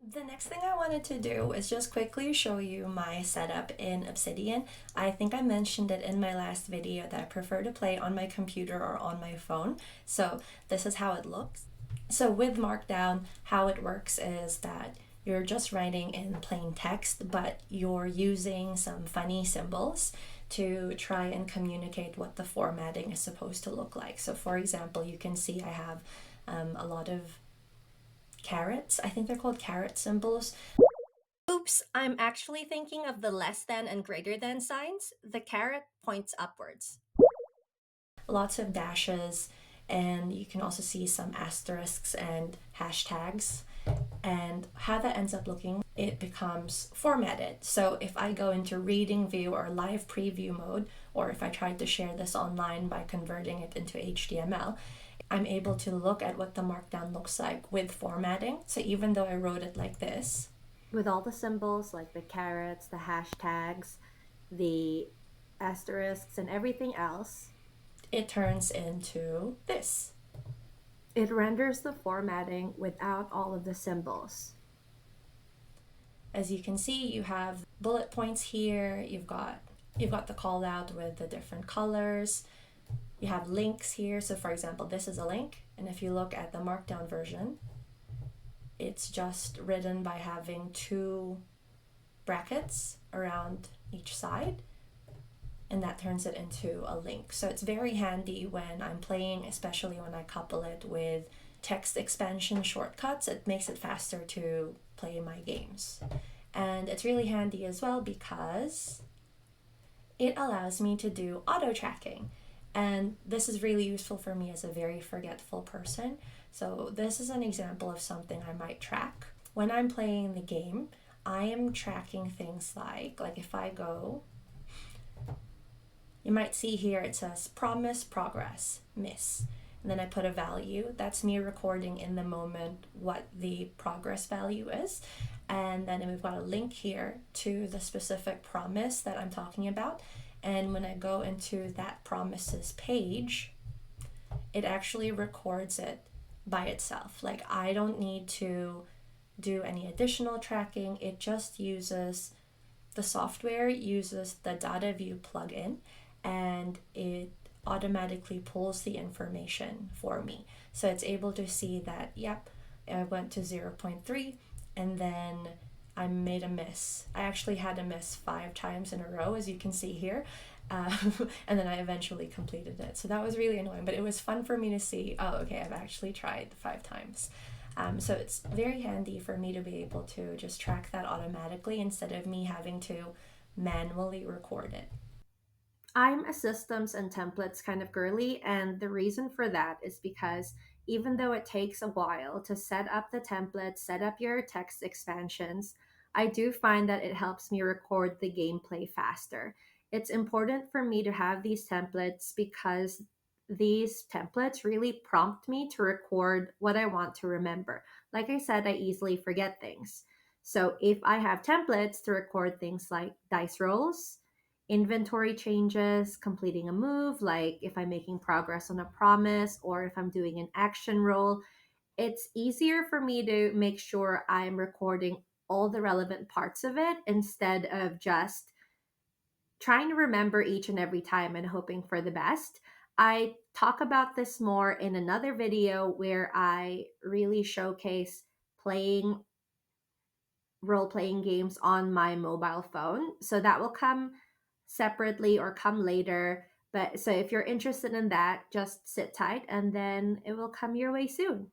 The next thing I wanted to do is just quickly show you my setup in Obsidian. I think I mentioned it in my last video that I prefer to play on my computer or on my phone. So this is how it looks. So with Markdown, how it works is that you're just writing in plain text, but you're using some funny symbols to try and communicate what the formatting is supposed to look like. So for example, you can see I have a lot of carrots. I think they're called caret symbols. Oops, I'm actually thinking of the less than and greater than signs. The caret points upwards. Lots of dashes, and you can also see some asterisks and hashtags. And how that ends up looking, it becomes formatted. So if I go into reading view or live preview mode, or if I tried to share this online by converting it into HTML, I'm able to look at what the Markdown looks like with formatting. So even though I wrote it like this, with all the symbols like the carets, the hashtags, the asterisks, and everything else, it turns into this. It renders the formatting without all of the symbols. As you can see, you have bullet points here, you've got the call out with the different colors. You have links here. So for example, this is a link. And if you look at the Markdown version, it's just written by having two brackets around each side. And that turns it into a link. So it's very handy when I'm playing, especially when I couple it with text expansion shortcuts. It makes it faster to play my games. And it's really handy as well because it allows me to do auto tracking. And this is really useful for me as a very forgetful person. So this is an example of something I might track. When I'm playing the game, I am tracking things like if I go, you might see here it says promise, progress, miss. And then I put a value. That's me recording in the moment what the progress value is. And then we've got a link here to the specific promise that I'm talking about. And when I go into that promises page, it actually records it by itself. Like I don't need to do any additional tracking. It just uses, the software uses the data view plugin, and it automatically pulls the information for me. So it's able to see that, yep, I went to 0.3 and then I made a miss. I actually had a miss 5 times in a row, as you can see here. And then I eventually completed it. So that was really annoying, but it was fun for me to see, oh, okay, I've actually tried 5 times. So it's very handy for me to be able to just track that automatically instead of me having to manually record it. I'm a systems and templates kind of girly, and the reason for that is because even though it takes a while to set up the templates, set up your text expansions, I do find that it helps me record the gameplay faster. It's important for me to have these templates because these templates really prompt me to record what I want to remember. Like I said, I easily forget things. So if I have templates to record things like dice rolls, inventory changes, completing a move, like if I'm making progress on a promise or if I'm doing an action roll, it's easier for me to make sure I'm recording all the relevant parts of it instead of just trying to remember each and every time and hoping for the best. I talk about this more in another video where I really showcase playing role playing games on my mobile phone. So that will come separately or come later. But so if you're interested in that, just sit tight and then it will come your way soon.